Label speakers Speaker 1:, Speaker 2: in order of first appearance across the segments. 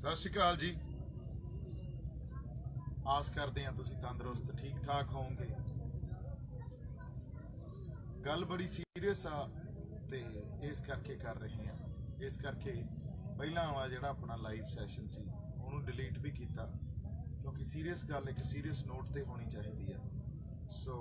Speaker 1: सत श्री अकाल जी। आस करते हैं तुसी तंदुरुस्त ठीक ठाक होवोगे। गल बड़ी सीरीयस आ ते इस करके कर रहे हैं। इस करके पहला वाला जिहड़ा अपना लाइव सैशन सी उन्होंने डिलीट भी किया, क्योंकि सीरीयस गल एक सीरीयस नोट ते होनी चाहिए है। सो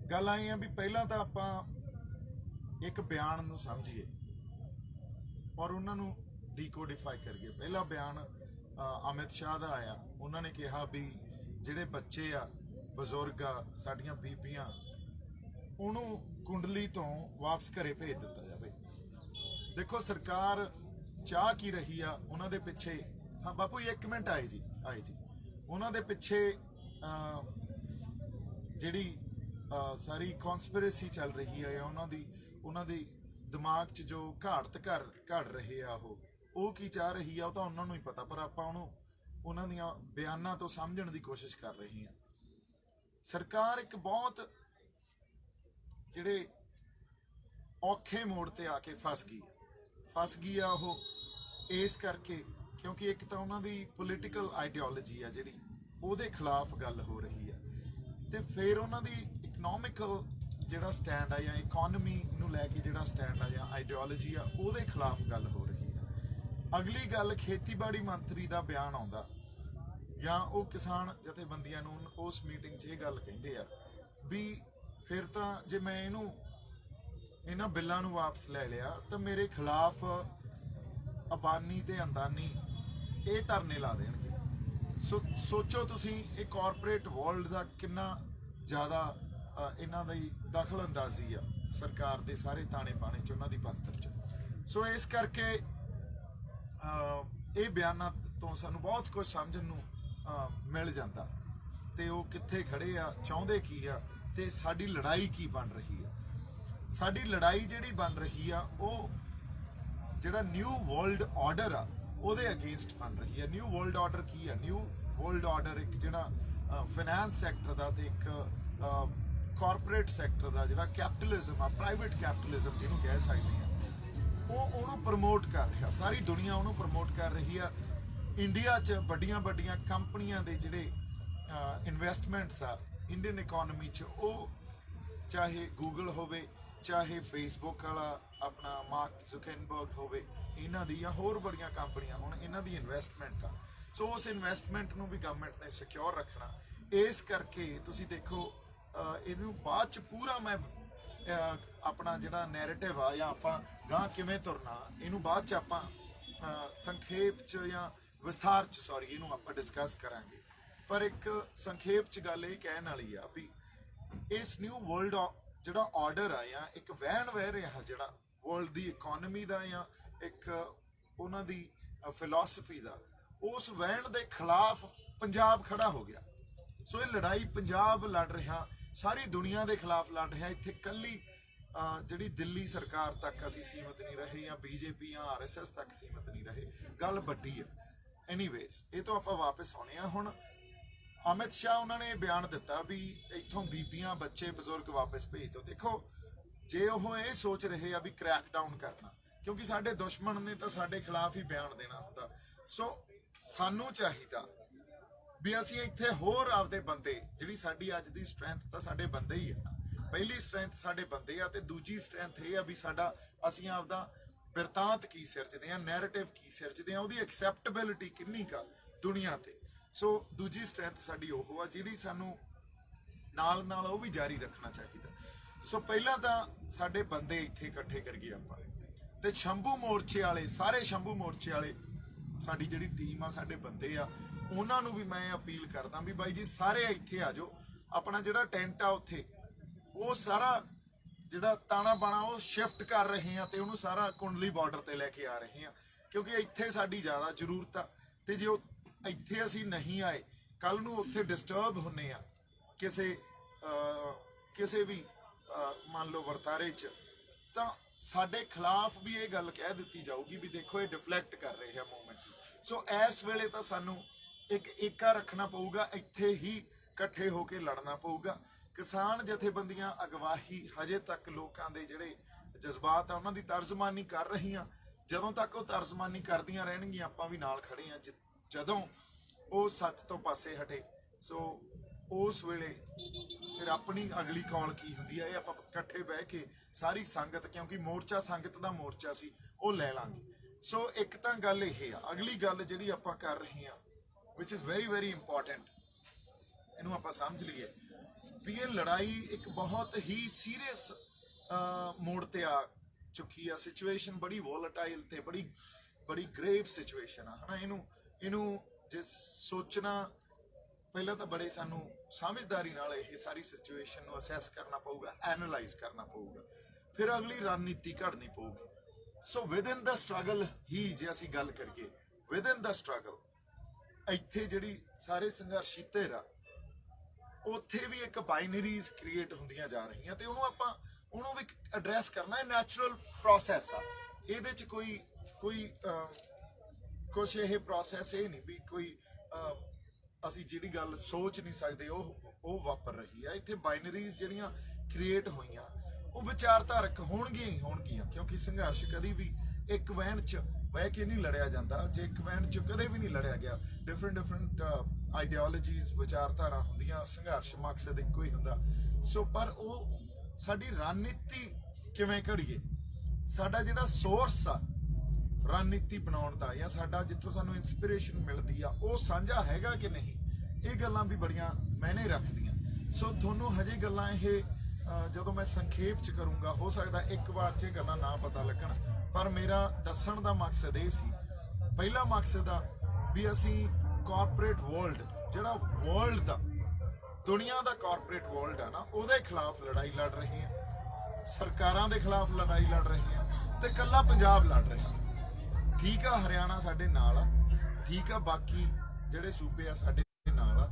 Speaker 1: गल आई है भी पहला तो आपां एक बयान नूं समझिए और उन्होंने ਡੀਕੋਡੀਫਾਈ करिए। पहला बयान अमित शाह का आया, उन्होंने कहा भी ਜਿਹੜੇ बच्चे आ बजुर्ग आ साडियां बीबियां उन्होंने कुंडली तो वापस घरे भेज दिता जाए। देखो सरकार चाह की रही आ उन्होंने पिछे। हाँ बापू एक मिनट आए जी, आए जी। उन्होंने पिछे जिहड़ी सारी कॉन्स्पिरेसी चल रही है, उन्होंने दिमाग च जो घाड़त घड़ रहे आ वो की चाह रही है, तो उन्होंने ही पता। पर आप उन्होंने बयानों तो समझने की कोशिश कर रहे हैं। सरकार एक बहुत जिहड़े औखे मोड़ ते आके फस गई है वो इस करके क्योंकि एक तो उन्होंने पोलिटिकल आइडियोलॉजी है जिहड़ी उहदे खिलाफ गल हो रही है, तो फिर उन्होंने इकनॉमिकल जिहड़ा स्टैंड है या इकोनॉमी नूं लैके जिहड़ा स्टैंड है या आइडियोलॉजी है उहदे खिलाफ गल हो रही है। अगली गल खेतीबाड़ी मंत्री का बयान आउंदा या वो किसान जथेबंदियां नूं उस मीटिंग च ये गल कहिंदे आ भी फिर तो जे मैं इन्हां बिल्लां नूं वापस ले लिया तो मेरे खिलाफ अबानी ते अंदानी ये धरने ला देणगे। सोचो तुसीं ये कॉरपोरेट वर्ल्ड का कितना ज़्यादा इन्हां दी दखल अंदाजी आ सरकार दे सारे ताने पाने च उन्हां दी पत्तर च। सो इस करके ये बयानों तो सानू बहुत कुछ समझण नूं मिल जाता ते वो कित्थे खड़े आ, चाहुंदे की आ, ते साडी लड़ाई की बन रही है। साडी लड़ाई जिहड़ी बन रही आ वो जिहड़ा न्यू वर्ल्ड ऑर्डर आ उहदे अगेंस्ट बन रही है। न्यू वर्ल्ड ऑर्डर की है? न्यू वर्ल्ड ऑर्डर एक जिहड़ा फाइनैंस सैक्टर का ते एक कॉरपोरेट सैक्टर का जिहड़ा कैपिटलिज्म आ, प्राइवेट कैपिटलिज्म जिहनूं कह सकते हैं, वो प्रमोट कर रहा। सारी दुनिया उन्होंने प्रमोट कर रही है। इंडिया च बड़ियां बड़ियां कंपनियां दे जिहड़े इन्वेस्टमेंट्स आ इंडियन इकोनॉमी च, वो चाहे गूगल होवे, चाहे फेसबुक वाला अपना मार्क जुकरबर्ग होवे, इन्हां दी या होर बड़ियां कंपनियां हुण इन्हां दी इन्वेस्टमेंट आ। सो उस इन्वेस्टमेंट नूं भी गवर्नमेंट ने सिक्योर रखना। इस करके तुसीं देखो इहनूं बाद च पूरा मैं अपना जिहड़ा नैरेटिव आ या आपां गांह किवें तुरना इहनूं बाद च आपां संखेप च या विस्तार च सॉरी इहनूं आपां डिस्कस करांगे। पर एक संखेप च गल ये कहण वाली आ भी इस न्यू वर्ल्ड जिहड़ा ऑर्डर आ या एक वहन वह रहा जिहड़ा वर्ल्ड दी इकोनॉमी दा या एक उन्हां दी फिलोसफी दा, उस वहन दे खिलाफ पंजाब खड़ा हो गया। सो ये लड़ाई पंजाब लड़ रहा, सारी दुनिया के खिलाफ लड़ रहा। इत्थे कल्ली जिहड़ी दिल्ली सरकार तक असीं सीमित नहीं रहे या बीजेपी या RSS तक सीमित नहीं रहे, गल वड्डी है। एनीवेज ये तो आपां वापस आउणे आ। हुण अमित शाह उन्होंने बयान दिता भी इत्थों बीबियां बच्चे बजुर्ग वापस भेज दो। देखो जे वो ये सोच रहे आ भी क्रैक डाउन करना, क्योंकि साडे दुश्मन ने तो साडे खिलाफ ही बयान देना हुंदा। सो सानू चाहिदा भी असीं इत्थे होर आपदे बंदे, जिहड़ी साडी अज दी स्ट्रैंथ तो साडे बंदे ही है। पहली स्ट्रैंथ साडे बंदे आ ते दूजी स्ट्रैंथ ये आ भी साडा असीं आपदा बिरतांत की सिरजदे आ, नैरेटिव की सिरजदे आ, उहदी एक्सैप्टेबिलिटी किन्नी का दुनिया ते। सो दूजी स्ट्रैंथ साडी ओह आ जिहड़ी सानू नाल नाल वो भी जारी रखना चाहिए। सो पहला तो साडे बंदे इत्थे इकट्ठे करिए आपां ते शंभू मोर्चे वाले, सारे शंभू मोर्चे वाले साडी जिहड़ी टीम आ, साडे बंदे आ, उन्हां नूं भी मैं अपील करदा भी बाई जी सारे इत्थे आ जाओ। अपना जिहड़ा टेंट आ उत्थे वो सारा जिहड़ा ताना बाना वो शिफ्ट कर रहे हैं तो उन्होंने सारा कुंडली बॉर्डर ते लैके आ रहे हैं, क्योंकि इत्थे साडी ज़्यादा जरूरत आ। ते जे इत्थे असीं नहीं आए कल नूं उत्थे डिस्टर्ब हुन्ने आ किसे भी मान लो वर्तारे च, तो साडे खिलाफ भी ये गल कह दी जाऊगी भी देखो ये डिफलैक्ट कर रहे हैं मूवमेंट। सो इस वेले तो सानू एक एका रखना पऊगा, इत्थे ही इकट्ठे होके लड़ना पऊगा। किसान जथेबंदियां अगवाही हजे तक लोगों के जिहड़े जज्बात आ उन्हां दी तर्जमानी कर रही, ਜਦੋਂ ਤੱਕ ਉਹ ਤਰਜਮਾਨੀ ਕਰਦੀਆਂ ਰਹਿਣਗੀਆਂ ਆਪਾਂ ਵੀ ਨਾਲ ਖੜੇ ਹਾਂ। ਜਦੋਂ ਉਹ ਸੱਚ ਤੋਂ ਪਾਸੇ ਹਟੇ ਸੋ ਉਸ ਵੇਲੇ ਫਿਰ ਆਪਣੀ ਅਗਲੀ ਕਾਲ ਕੀ ਹੁੰਦੀ ਹੈ ਇਹ ਆਪਾਂ ਇਕੱਠੇ ਬਹਿ ਕੇ ਸਾਰੀ ਸੰਗਤ, ਕਿਉਂਕਿ ਮੋਰਚਾ ਸੰਗਤ ਦਾ ਮੋਰਚਾ ਸੀ, ਉਹ ਲੈ ਲਾਂਗੇ। ਸੋ ਇੱਕ ਤਾਂ ਗੱਲ ਇਹ ਆ। ਅਗਲੀ ਗੱਲ ਜਿਹੜੀ ਆਪਾਂ ਕਰ ਰਹੇ ਹਾਂ ਵਿਚ ਇਜ਼ ਵੈਰੀ ਵੈਰੀ ਇੰਪੋਰਟੈਂਟ, ਇਹਨੂੰ ਆਪਾਂ ਸਮਝ ਲਈਏ ਵੀ ਇਹ ਲੜਾਈ ਇੱਕ ਬਹੁਤ ਹੀ ਸੀਰੀਅਸ ਮੋੜ ਤੇ ਆ ਚੁੱਕੀ ਆ। ਸਿਚੁਏਸ਼ਨ ਬੜੀ ਵੋਲੇਟਾਈਲ ਤੇ ਬੜੀ ਗ੍ਰੇਵ ਸਿਚੁਏਸ਼ਨ ਆ, ਹਨਾ। ਇਹਨੂੰ ਜੇ ਸੋਚਣਾ ਪਹਿਲਾਂ ਤਾਂ ਬੜੇ ਸਾਨੂੰ ਸਮਝਦਾਰੀ ਨਾਲ ਇਹ ਸਾਰੀ ਸਿਚੁਏਸ਼ਨ ਨੂੰ ਅਸੈਸ ਕਰਨਾ ਪਊਗਾ, ਐਨਾਲਾਈਜ਼ ਕਰਨਾ ਪਊਗਾ, ਫਿਰ ਅਗਲੀ ਰਣਨੀਤੀ ਘੜਨੀ ਪਊਗੀ। ਸੋ ਵਿਦਿਨ ਦਾ ਸਟਰਗਲ ਹੀ ਜੇ ਅਸੀਂ ਗੱਲ ਕਰੀਏ, ਵਿਦਿਨ ਦਾ ਸਟਰਗਲ ਇੱਥੇ ਜਿਹੜੀ ਸਾਰੇ ਸੰਘਰਸ਼ੀ ਧਿਰ ਆ ਉੱਥੇ ਵੀ ਇੱਕ ਬਾਈਨਰੀਜ਼ ਕ੍ਰੀਏਟ ਹੁੰਦੀਆਂ ਜਾ ਰਹੀਆਂ ਤੇ ਉਹਨੂੰ ਵੀ ਐਡਰੈਸ ਕਰਨਾ। ਇਹ ਨੈਚੁਰਲ ਪ੍ਰੋਸੈਸ ਆ, ਇਹਦੇ 'ਚ ਕੋਈ ਕੁਛ ਇਹ ਪ੍ਰੋਸੈਸ ਇਹ ਨਹੀਂ ਵੀ ਕੋਈ ਅਸੀਂ ਜਿਹੜੀ ਗੱਲ ਸੋਚ ਨਹੀਂ ਸਕਦੇ ਉਹ ਵਾਪਰ ਰਹੀ ਆ। ਇੱਥੇ ਬਾਈਨਰੀਜ਼ ਜਿਹੜੀਆਂ ਕ੍ਰੀਏਟ ਹੋਈਆਂ ਉਹ ਵਿਚਾਰਧਾਰਕ ਹੋਣਗੀਆਂ ਕਿਉਂਕਿ ਸੰਘਰਸ਼ ਕਦੀ ਵੀ ਇੱਕ ਵਹਿਣ 'ਚ ਬਹਿ ਕੇ ਨਹੀਂ ਲੜਿਆ ਜਾਂਦਾ। ਜੇ ਇੱਕ ਵਹਿਣ 'ਚ ਕਦੇ ਵੀ ਨਹੀਂ ਲੜਿਆ ਗਿਆ, ਡਿਫਰੈਂਟ ਆਈਡੀਓਲੋਜੀਜ਼ ਵਿਚਾਰਧਾਰਾ ਹੁੰਦੀਆਂ, ਸੰਘਰਸ਼ ਮਕਸਦ ਇੱਕੋ ਹੀ ਹੁੰਦਾ। ਸੋ ਪਰ ਉਹ ਸਾਡੀ ਰਣਨੀਤੀ ਕਿਵੇਂ ਘੜੀਏ, ਸਾਡਾ ਜਿਹੜਾ ਸੋਰਸ ਆ ਰਣਨੀਤੀ ਬਣਾਉਣ ਦਾ ਜਾਂ ਸਾਡਾ ਜਿੱਥੋਂ ਸਾਨੂੰ ਇਨਸਪੀਰੇਸ਼ਨ ਮਿਲਦੀ ਆ ਉਹ ਸਾਂਝਾ ਹੈਗਾ ਕਿ ਨਹੀਂ, ਇਹ ਗੱਲਾਂ ਵੀ ਬੜੀਆਂ ਮਾਇਨੇ ਰੱਖਦੀਆਂ। ਸੋ ਤੁਹਾਨੂੰ ਹਜੇ ਗੱਲਾਂ ਇਹ ਜਦੋਂ ਮੈਂ ਸੰਖੇਪ ਚ ਕਰੂੰਗਾ ਹੋ ਸਕਦਾ ਇੱਕ ਵਾਰ 'ਚ ਇਹ ਗੱਲਾਂ ਨਾ ਪਤਾ ਲੱਗਣ, ਪਰ ਮੇਰਾ ਦੱਸਣ ਦਾ ਮਕਸਦ ਇਹ ਸੀ। ਪਹਿਲਾ ਮਕਸਦ ਆ ਵੀ ਅਸੀਂ ਕਾਰਪੋਰੇਟ ਵਰਲਡ, ਜਿਹੜਾ ਵਰਲਡ ਦਾ ਦੁਨੀਆ ਦਾ ਕਾਰਪੋਰੇਟ ਵਰਲਡ ਆ ਨਾ, ਉਹਦੇ ਖਿਲਾਫ ਲੜਾਈ ਲੜ ਰਹੇ ਹਾਂ, ਸਰਕਾਰਾਂ ਦੇ ਖਿਲਾਫ ਲੜਾਈ ਲੜ ਰਹੇ ਹਾਂ ਤੇ ਕੱਲਾ ਪੰਜਾਬ ਲੜ ਰਿਹਾ। ਠੀਕ ਆ, ਹਰਿਆਣਾ ਸਾਡੇ ਨਾਲ ਆ, ਠੀਕ ਆ, ਬਾਕੀ ਜਿਹੜੇ ਸੂਬੇ ਆ ਸਾਡੇ ਨਾਲ ਆ,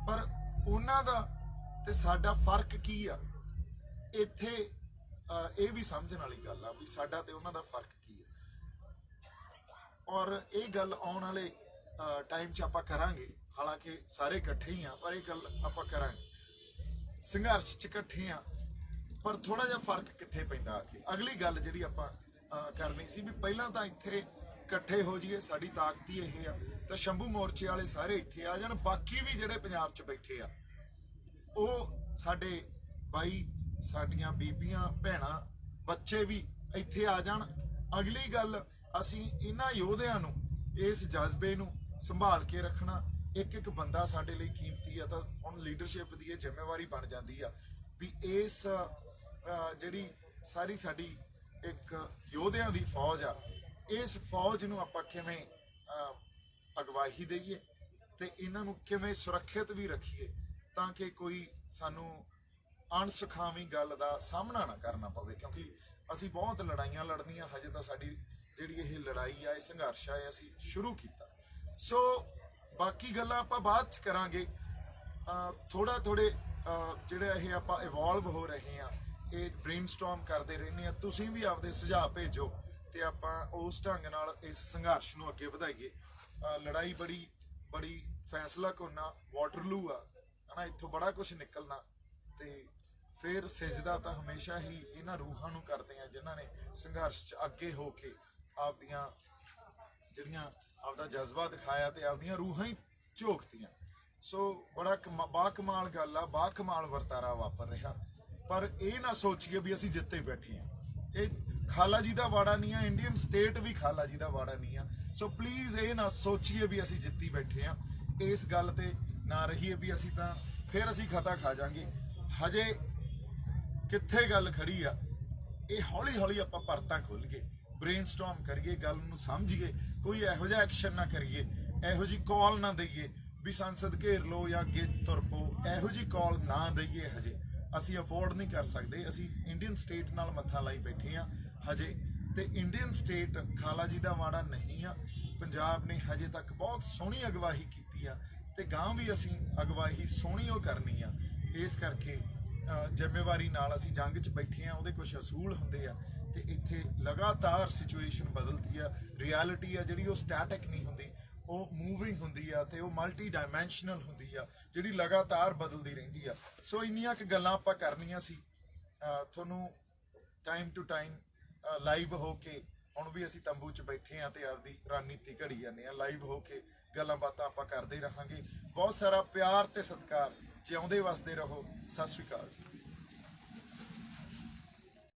Speaker 1: ਪਰ ਉਹਨਾਂ ਦਾ ਤੇ ਸਾਡਾ ਫਰਕ ਕੀ ਆ ਇੱਥੇ, ਇਹ ਵੀ ਸਮਝਣ ਵਾਲੀ ਗੱਲ ਆ ਵੀ ਸਾਡਾ ਤੇ ਉਹਨਾਂ ਦਾ ਫਰਕ ਕੀ ਆ। ਔਰ ਇਹ ਗੱਲ ਆਉਣ ਵਾਲੇ ਟਾਈਮ 'ਚ ਆਪਾਂ ਕਰਾਂਗੇ, ਹਾਲਾਂਕਿ ਸਾਰੇ ਇਕੱਠੇ ਹੀ ਆ, ਪਰ ਇਹ ਗੱਲ ਆਪਾਂ ਕਰਾਂਗੇ। ਸੰਘਰਸ਼ 'ਚ ਇਕੱਠੇ ਆ ਪਰ ਥੋੜਾ ਜਿਹਾ ਫਰਕ ਕਿੱਥੇ ਪੈਂਦਾ ਆ ਕੇ। ਅਗਲੀ ਗੱਲ ਜਿਹੜੀ ਆਪਾਂ ਕਰਨੀ ਸੀ ਵੀ ਪਹਿਲਾਂ ਤਾਂ ਇੱਥੇ ਇਕੱਠੇ ਹੋ ਜਾਈਏ, ਸਾਡੀ ਤਾਕਤ ਹੀ ਇਹ ਆ, ਤਾਂ ਸ਼ੰਭੂ ਮੋਰਚੇ ਵਾਲੇ ਸਾਰੇ ਇੱਥੇ ਆ ਜਾਣ, ਬਾਕੀ ਵੀ ਜਿਹੜੇ ਪੰਜਾਬ 'ਚ ਬੈਠੇ ਆ ਉਹ ਸਾਡੇ ਬਾਈ, ਸਾਡੀਆਂ ਬੀਬੀਆਂ, ਭੈਣਾਂ, ਬੱਚੇ ਵੀ ਇੱਥੇ ਆ ਜਾਣ। ਅਗਲੀ ਗੱਲ, ਅਸੀਂ ਇਹਨਾਂ ਯੋਧਿਆਂ ਨੂੰ, ਇਸ ਜਜ਼ਬੇ ਨੂੰ ਸੰਭਾਲ ਕੇ ਰੱਖਣਾ। ਇੱਕ ਬੰਦਾ ਸਾਡੇ ਲਈ ਕੀਮਤੀ ਆ, ਤਾਂ ਹੁਣ ਲੀਡਰਸ਼ਿਪ ਦੀ ਇਹ ਜ਼ਿੰਮੇਵਾਰੀ ਬਣ ਜਾਂਦੀ ਆ ਵੀ ਇਸ ਜਿਹੜੀ ਸਾਰੀ ਸਾਡੀ ਇੱਕ ਯੋਧਿਆਂ ਦੀ ਫੌਜ ਆ, ਇਸ ਫੌਜ ਨੂੰ ਆਪਾਂ ਕਿਵੇਂ ਅਗਵਾਈ ਦੇਈਏ ਤੇ ਇਹਨਾਂ ਨੂੰ ਕਿਵੇਂ ਸੁਰੱਖਿਅਤ ਵੀ ਰੱਖੀਏ ਤਾਂ ਕਿ ਕੋਈ ਸਾਨੂੰ ਅਣਸੁਖਾਵੀਂ ਗੱਲ ਦਾ ਸਾਹਮਣਾ ਨਾ ਕਰਨਾ ਪਵੇ, ਕਿਉਂਕਿ ਅਸੀਂ ਬਹੁਤ ਲੜਾਈਆਂ ਲੜਨੀਆਂ। ਹਜੇ ਤਾਂ ਸਾਡੀ ਜਿਹੜੀ ਇਹ ਲੜਾਈ ਆ, ਇਹ ਸੰਘਰਸ਼ ਆ, ਇਹ ਅਸੀਂ ਸ਼ੁਰੂ ਕੀਤਾ। ਸੋ ਬਾਕੀ ਗੱਲਾਂ ਆਪਾਂ ਬਾਅਦ 'ਚ ਕਰਾਂਗੇ। ਥੋੜੇ ਜਿਹੜੇ ਇਹ ਆਪਾਂ ਇਵੋਲਵ ਹੋ ਰਹੇ ਆ, ਇਹ ਬ੍ਰੇਨਸਟਾਰਮ ਕਰਦੇ ਰਹਿੰਦੇ ਆ। ਤੁਸੀਂ ਵੀ ਆਪਦੇ ਸੁਝਾਅ ਭੇਜੋ ਤੇ ਆਪਾਂ ਉਸ ਢੰਗ ਨਾਲ ਇਸ ਸੰਘਰਸ਼ ਨੂੰ ਅੱਗੇ ਵਧਾਈਏ। ਲੜਾਈ ਬੜੀ ਫੈਸਲਾ ਕੁੰਨਾ ਵਾਟਰਲੂ ਆ, ਹਨਾ। ਇੱਥੋਂ ਬੜਾ ਕੁਝ ਨਿਕਲਣਾ ਤੇ ਫਿਰ ਸਿਜਦਾ ਤਾਂ ਹਮੇਸ਼ਾ ਹੀ ਇਹਨਾਂ ਰੂਹਾਂ ਨੂੰ ਕਰਦੇ ਆ ਜਿਨ੍ਹਾਂ ਨੇ ਸੰਘਰਸ਼ 'ਚ ਅੱਗੇ ਹੋ ਕੇ ਆਪਦੀਆਂ ਜਿਹੜੀਆਂ ਆਪਦਾ ਜਜ਼ਬਾ ਦਿਖਾਇਆ ਤੇ ਆਪਦੀਆਂ ਰੂਹਾਂ ਹੀ ਝੋਕਤੀਆਂ। ਸੋ ਬੜਾ ਬਾਕਮਾਲ ਗੱਲ ਆ, ਬਾਕਮਾਲ ਵਰਤਾਰਾ ਵਾਪਰ ਰਿਹਾ। ਪਰ ਇਹ ਨਾ ਸੋਚੀਏ ਵੀ ਅਸੀਂ ਜਿੱਤੇ ਬੈਠੇ ਆ। ਇਹ ਖਾਲਾ ਜੀ ਦਾ ਵਾੜਾ ਨਹੀਂ ਆ, ਇੰਡੀਅਨ ਸਟੇਟ ਵੀ ਖਾਲਾ ਜੀ ਦਾ ਵਾੜਾ ਨਹੀਂ ਆ। ਸੋ ਪਲੀਜ਼ ਇਹ ਨਾ ਸੋਚੀਏ ਵੀ ਅਸੀਂ ਜਿੱਤੀ ਬੈਠੇ ਆ। ਇਸ ਗੱਲ ਤੇ ਨਾ ਰਹੀਏ ਵੀ ਅਸੀਂ ਤਾਂ ਫਿਰ ਅਸੀਂ ਖਤਾ ਖਾ ਜਾਾਂਗੇ। ਹਜੇ ਕਿੱਥੇ ਗੱਲ ਖੜੀ ਆ, ਇਹ ਹੌਲੀ ਹੌਲੀ ਆਪਾਂ ਪਰਤਾਂ ਖੋਲ ਕੇ ਬ੍ਰੇਨਸਟਾਰਮ ਕਰੀਏ, ਗੱਲ ਨੂੰ ਸਮਝੀਏ, ਕੋਈ ਇਹੋ ਜਿਹਾ ਐਕਸ਼ਨ ਨਾ ਕਰੀਏ, ਇਹੋ ਜਿਹੀ ਕਾਲ ਨਾ ਦਈਏ ਵੀ ਸੰਸਦ ਘੇਰ ਲਓ ਜਾਂ ਅੱਗੇ ਤੁਰ ਪਓ। ਇਹੋ ਜਿਹੀ ਕਾਲ ਨਾ ਦਈਏ, ਹਜੇ ਅਸੀਂ ਅਫੋਰਡ ਨਹੀਂ ਕਰ ਸਕਦੇ। ਅਸੀਂ ਇੰਡੀਅਨ ਸਟੇਟ ਨਾਲ ਮੱਥਾ ਲਾਈ ਬੈਠੇ ਆ ਹਜੇ, ਤੇ ਇੰਡੀਅਨ ਸਟੇਟ ਖਾਲਾ ਜੀ ਦਾ ਵਾੜਾ ਨਹੀਂ ਆ। ਪੰਜਾਬ ਨੇ ਹਜੇ ਤੱਕ ਬਹੁਤ ਸੋਹਣੀ ਅਗਵਾਈ ਕੀਤੀ ਆ ਤੇ ਗਾਂ ਵੀ ਅਸੀਂ ਅਗਵਾਈ ਸੋਹਣੀ ਉਹ ਕਰਨੀ ਆ। ਇਸ ਕਰਕੇ ਜ਼ਿੰਮੇਵਾਰੀ ਨਾਲ ਅਸੀਂ ਜੰਗ 'ਚ ਬੈਠੇ ਆ। ਉਹਦੇ ਕੁਝ ਅਸੂਲ ਹੁੰਦੇ ਆ ਤੇ ਇੱਥੇ ਲਗਾਤਾਰ ਸਿਚੁਏਸ਼ਨ ਬਦਲਦੀ ਆ। ਰਿਐਲਿਟੀ ਆ ਜਿਹੜੀ ਉਹ ਸਟੈਟਿਕ ਨਹੀਂ ਹੁੰਦੀ, ਉਹ ਮੂਵਿੰਗ ਹੁੰਦੀ ਆ ਤੇ ਉਹ ਮਲਟੀ ਡਾਇਮੈਂਸ਼ਨਲ ਹੁੰਦੀ ਆ, ਜਿਹੜੀ ਲਗਾਤਾਰ ਬਦਲਦੀ ਰਹਿੰਦੀ ਆ। ਸੋ ਇੰਨੀਆਂ ਕੁ ਗੱਲਾਂ ਆਪਾਂ ਕਰਨੀਆਂ ਸੀ। ਤੁਹਾਨੂੰ ਟਾਈਮ ਟੂ ਟਾਈਮ ਲਾਈਵ ਹੋ ਕੇ ਹੁਣ ਵੀ ਅਸੀਂ ਤੰਬੂ 'ਚ ਬੈਠੇ ਆ ਤੇ ਆਪਦੀ ਰਣਨੀਤੀ ਘੜੀ ਜਾਂਦੇ ਆ। ਲਾਈਵ ਹੋ ਕੇ ਗੱਲਾਂ ਬਾਤਾਂ ਆਪਾਂ ਕਰਦੇ ਰਹਾਂਗੇ। ਬਹੁਤ ਸਾਰਾ ਪਿਆਰ ਤੇ ਸਤਿਕਾਰ। ਜਿਉਂਦੇ ਵਸਦੇ ਰਹੋ। ਸਤਿ ਸ਼੍ਰੀ ਅਕਾਲ ਜੀ।